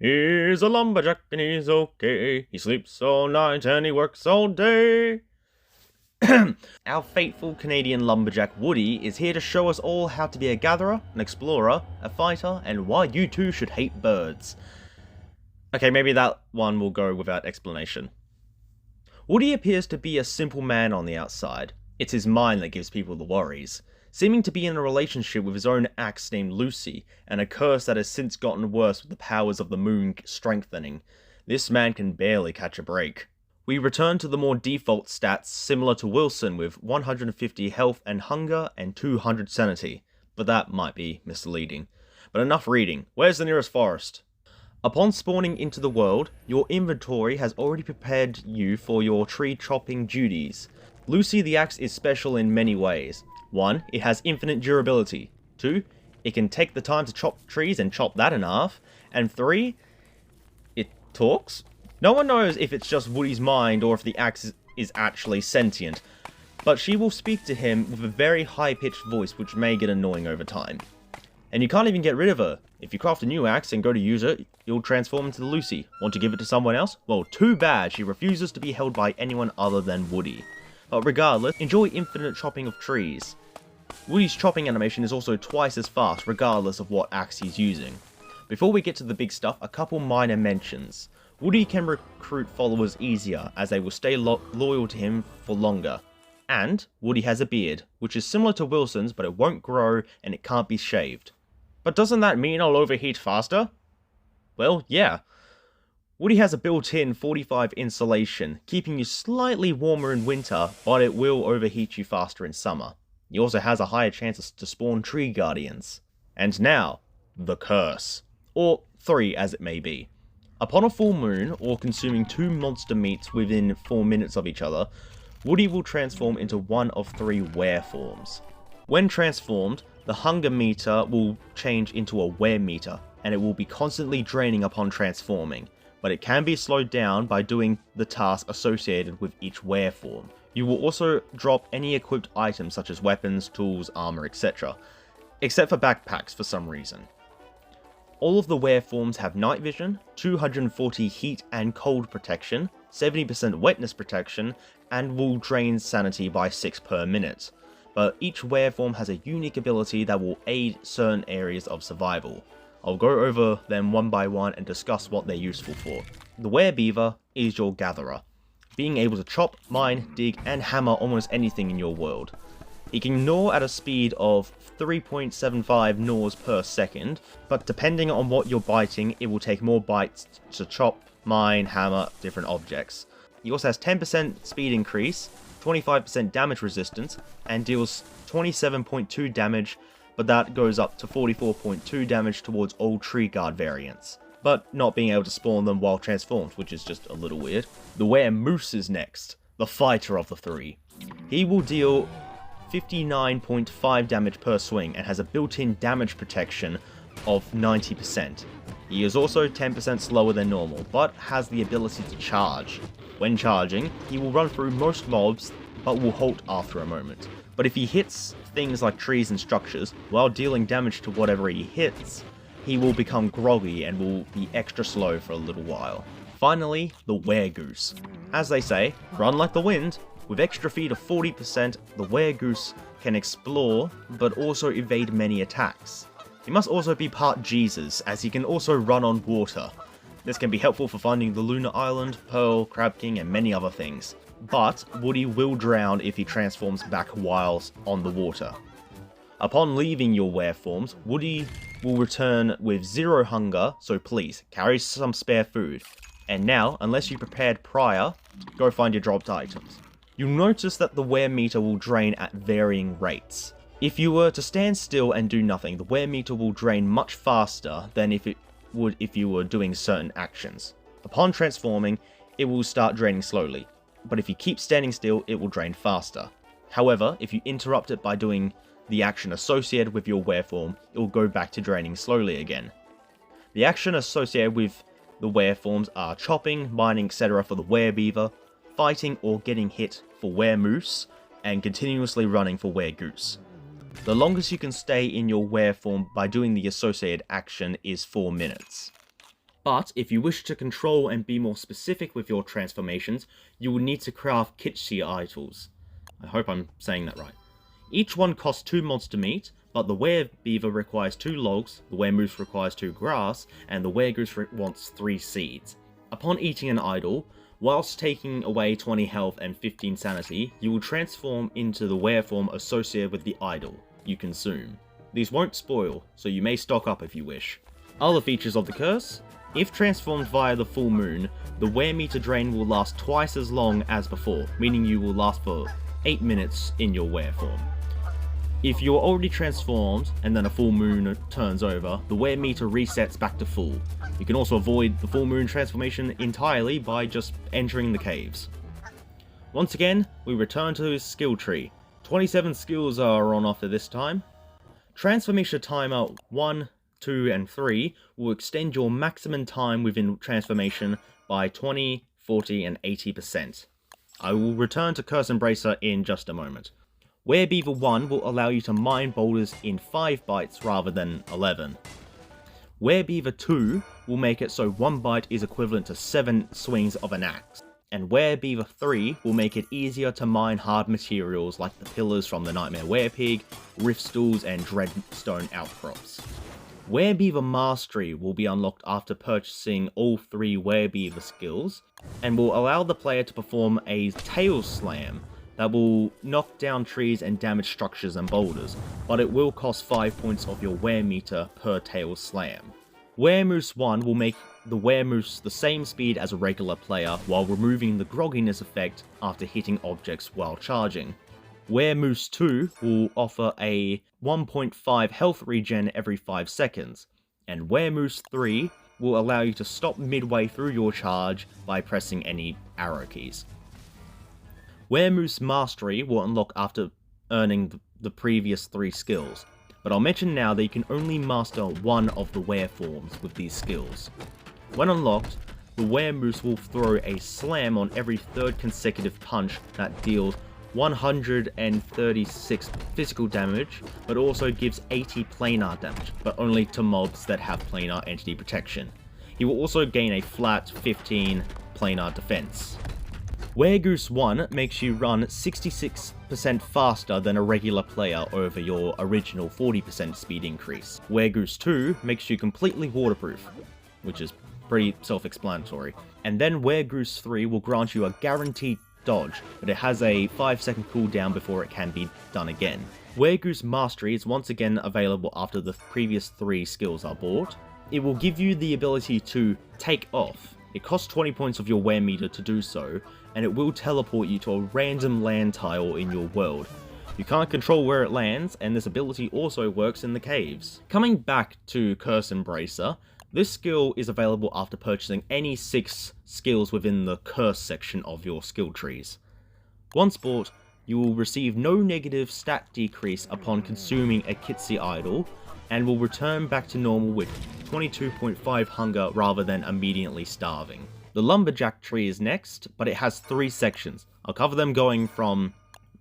He's a lumberjack and he's okay. He sleeps all night and he works all day. Our faithful Canadian lumberjack Woody is here to show us all how to be a gatherer, an explorer, a fighter, and why you too should hate birds. Okay, maybe that one will go without explanation. Woody appears to be a simple man on the outside. It's his mind that gives people the worries. Seeming to be in a relationship with his own axe named Lucy, and a curse that has since gotten worse with the powers of the moon strengthening. This man can barely catch a break. We return to the more default stats similar to Wilson with 150 health and hunger and 200 sanity, but that might be misleading. But enough reading, where's the nearest forest? Upon spawning into the world, your inventory has already prepared you for your tree chopping duties. Lucy the axe is special in many ways. 1. It has infinite durability. 2. It can take the time to chop trees and chop that in half. And 3. It talks? No one knows if it's just Woody's mind or if the axe is actually sentient, but she will speak to him with a very high-pitched voice which may get annoying over time. And you can't even get rid of her. If you craft a new axe and go to use it, you'll transform into Lucy. Want to give it to someone else? Well, too bad, she refuses to be held by anyone other than Woody. But regardless, enjoy infinite chopping of trees. Woody's chopping animation is also twice as fast regardless of what axe he's using. Before we get to the big stuff, a couple minor mentions. Woody can recruit followers easier as they will stay loyal to him for longer. And Woody has a beard, which is similar to Wilson's but it won't grow and it can't be shaved. But doesn't that mean I'll overheat faster? Well, yeah. Woody has a built-in 45 insulation, keeping you slightly warmer in winter, but it will overheat you faster in summer. He also has a higher chance to spawn tree guardians. And now, the curse. Or 3 as it may be. Upon a full moon, or consuming 2 monster meats within 4 minutes of each other, Woody will transform into one of 3 were forms. When transformed, the hunger meter will change into a were meter, and it will be constantly draining upon transforming, but it can be slowed down by doing the task associated with each were form. You will also drop any equipped items such as weapons, tools, armor, etc. Except for backpacks for some reason. All of the were forms have night vision, 240 heat and cold protection, 70% wetness protection, and will drain sanity by 6 per minute. But each were form has a unique ability that will aid certain areas of survival. I'll go over them one by one and discuss what they're useful for. The were beaver is your gatherer, being able to chop, mine, dig, and hammer almost anything in your world. He can gnaw at a speed of 3.75 gnaws per second, but depending on what you're biting, it will take more bites to chop, mine, hammer different objects. He also has 10% speed increase, 25% damage resistance, and deals 27.2 damage, but that goes up to 44.2 damage towards all tree guard variants, but not being able to spawn them while transformed, which is just a little weird. The were moose is next, the fighter of the 3. He will deal 59.5 damage per swing and has a built-in damage protection of 90%. He is also 10% slower than normal, but has the ability to charge. When charging, he will run through most mobs, but will halt after a moment. But if he hits things like trees and structures, while dealing damage to whatever he hits, he will become groggy and will be extra slow for a little while. Finally, the were-goose. As they say, run like the wind. With extra feet of 40%, the were-goose can explore, but also evade many attacks. He must also be part Jesus, as he can also run on water. This can be helpful for finding the Lunar Island, Pearl, Crab King, and many other things. But Woody will drown if he transforms back whilst on the water. Upon leaving your were forms, Woody will return with 0 hunger, so please, carry some spare food. And now, unless you prepared prior, go find your dropped items. You'll notice that the were meter will drain at varying rates. If you were to stand still and do nothing, the were meter will drain much faster than if it would if you were doing certain actions. Upon transforming, it will start draining slowly, but if you keep standing still, it will drain faster. However, if you interrupt it by doing the action associated with your were form, it will go back to draining slowly again. The action associated with the were forms are chopping, mining, etc. for the were beaver, fighting or getting hit for were moose, and continuously running for were goose. The longest you can stay in your were form by doing the associated action is 4 minutes. But if you wish to control and be more specific with your transformations, you will need to craft kitschy idols. I hope I'm saying that right. Each one costs 2 monster meat, but the werebeaver requires 2 logs, the weremoose requires 2 grass, and the weregoose wants 3 seeds. Upon eating an idol, whilst taking away 20 health and 15 sanity, you will transform into the were form associated with the idol you consume. These won't spoil, so you may stock up if you wish. Other features of the curse: if transformed via the full moon, the were meter drain will last twice as long as before, meaning you will last for 8 minutes in your were form. If you're already transformed and then a full moon turns over, the were meter resets back to full. You can also avoid the full moon transformation entirely by just entering the caves. Once again, we return to his skill tree. 27 skills are on offer this time. Transformation timer 1, 2, and 3 will extend your maximum time within transformation by 20, 40, and 80%. I will return to Curse Embracer in just a moment. Werebeaver 1 will allow you to mine boulders in 5 bites rather than 11. Werebeaver 2 will make it so 1 bite is equivalent to 7 swings of an axe. And Werebeaver 3 will make it easier to mine hard materials like the pillars from the Nightmare Werepig, rift stools, and dreadstone outcrops. Werebeaver Mastery will be unlocked after purchasing all 3 Werebeaver skills, and will allow the player to perform a tail slam that will knock down trees and damage structures and boulders, but it will cost 5 points of your were meter per tail slam. Weremoose 1 will make the weremoose the same speed as a regular player while removing the grogginess effect after hitting objects while charging. Weremoose 2 will offer a 1.5 health regen every 5 seconds, and Weremoose 3 will allow you to stop midway through your charge by pressing any arrow keys. Weremoose Mastery will unlock after earning the previous 3 skills, but I'll mention now that you can only master one of the were forms with these skills. When unlocked, the weremoose will throw a slam on every 3rd consecutive punch that deals 136 physical damage, but also gives 80 planar damage, but only to mobs that have planar entity protection. He will also gain a flat 15 planar defense. Weregoose 1 makes you run 66% faster than a regular player over your original 40% speed increase. Weregoose 2 makes you completely waterproof, which is pretty self-explanatory. And then Weregoose 3 will grant you a guaranteed dodge, but it has a 5-second cooldown before it can be done again. Weregoose Mastery is once again available after the previous 3 skills are bought. It will give you the ability to take off. It costs 20 points of your were meter to do so, and it will teleport you to a random land tile in your world. You can't control where it lands, and this ability also works in the caves. Coming back to Curse Embracer, this skill is available after purchasing any 6 skills within the Curse section of your skill trees. Once bought, you will receive no negative stat decrease upon consuming a Kitsi idol, and will return back to normal with 22.5 hunger rather than immediately starving. The Lumberjack tree is next, but it has 3 sections. I'll cover them going from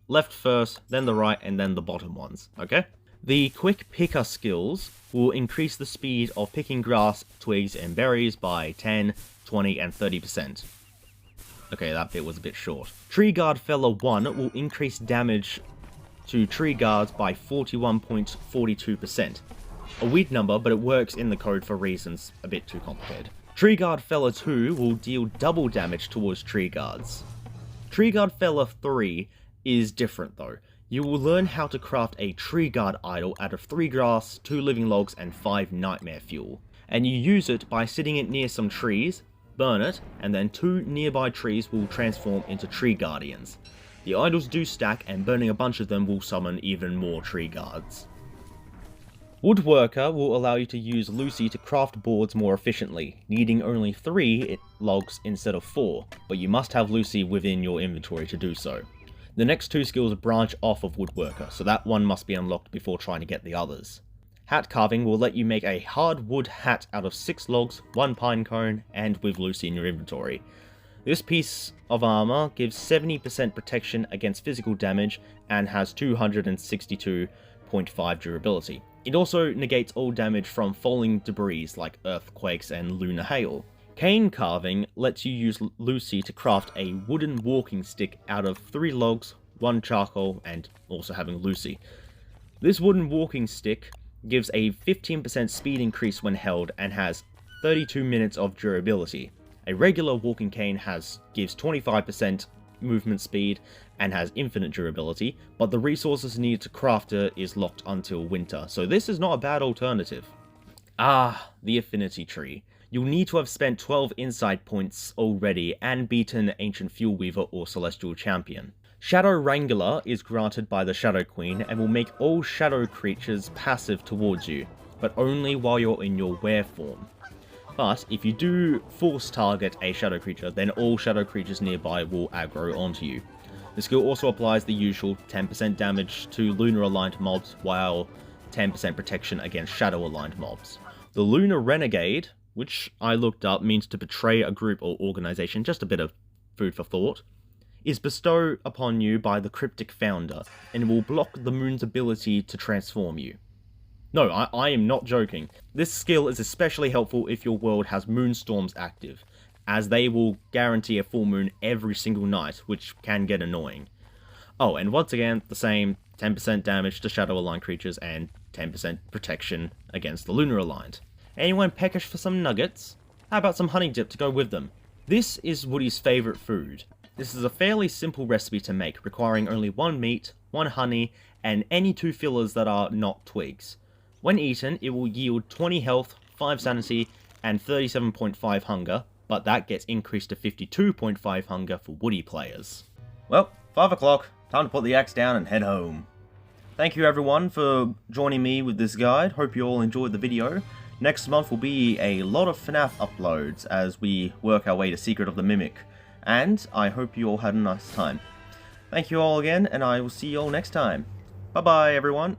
left first, then the right, and then the bottom ones, okay? The Quick Picker skills will increase the speed of picking grass, twigs, and berries by 10, 20, and 30%. Okay, that bit was a bit short. Tree Guard Feller 1 will increase damage to tree guards by 41.42%. A weird number, but it works in the code for reasons a bit too complicated. Tree Guard Feller 2 will deal double damage towards tree guards. Tree Guard Feller 3 is different though. You will learn how to craft a tree guard idol out of 3 grass, 2 living logs, and 5 nightmare fuel. And you use it by sitting it near some trees, burn it, and then 2 nearby trees will transform into tree guardians. The idols do stack, and burning a bunch of them will summon even more tree guards. Woodworker will allow you to use Lucy to craft boards more efficiently, needing only 3 logs instead of 4, but you must have Lucy within your inventory to do so. The next 2 skills branch off of Woodworker, so that one must be unlocked before trying to get the others. Hat Carving will let you make a hard wood hat out of 6 logs, 1 pine cone, and with Lucy in your inventory. This piece of armor gives 70% protection against physical damage and has 262.5 durability. It also negates all damage from falling debris like earthquakes and lunar hail. Cane carving lets you use Lucy to craft a wooden walking stick out of 3 logs, 1 charcoal, and also having Lucy. This wooden walking stick gives a 15% speed increase when held and has 32 minutes of durability. A regular walking cane gives 25% movement speed and has infinite durability, but the resources needed to craft it is locked until winter, so this is not a bad alternative. Ah, the Affinity tree. You'll need to have spent 12 insight points already and beaten Ancient Fuel Weaver or Celestial Champion. Shadow Wrangler is granted by the Shadow Queen and will make all shadow creatures passive towards you, but only while you're in your were form. But if you do force target a shadow creature, then all shadow creatures nearby will aggro onto you. The skill also applies the usual 10% damage to lunar aligned mobs, while 10% protection against shadow aligned mobs. The Lunar Renegade, which I looked up means to betray a group or organization, just a bit of food for thought, is bestowed upon you by the Cryptic Founder, and will block the moon's ability to transform you. No, I am not joking. This skill is especially helpful if your world has moonstorms active, as they will guarantee a full moon every single night, which can get annoying. Oh, and once again, the same 10% damage to Shadow Aligned creatures and 10% protection against the Lunar Aligned. Anyone peckish for some nuggets? How about some honey dip to go with them? This is Woodie's favourite food. This is a fairly simple recipe to make, requiring only 1 meat, 1 honey, and any 2 fillers that are not twigs. When eaten, it will yield 20 health, 5 sanity, and 37.5 hunger, but that gets increased to 52.5 hunger for Woodie players. Well, 5 o'clock, time to put the axe down and head home. Thank you everyone for joining me with this guide, hope you all enjoyed the video. Next month will be a lot of FNAF uploads as we work our way to Secret of the Mimic, and I hope you all had a nice time. Thank you all again, and I will see you all next time. Bye bye everyone.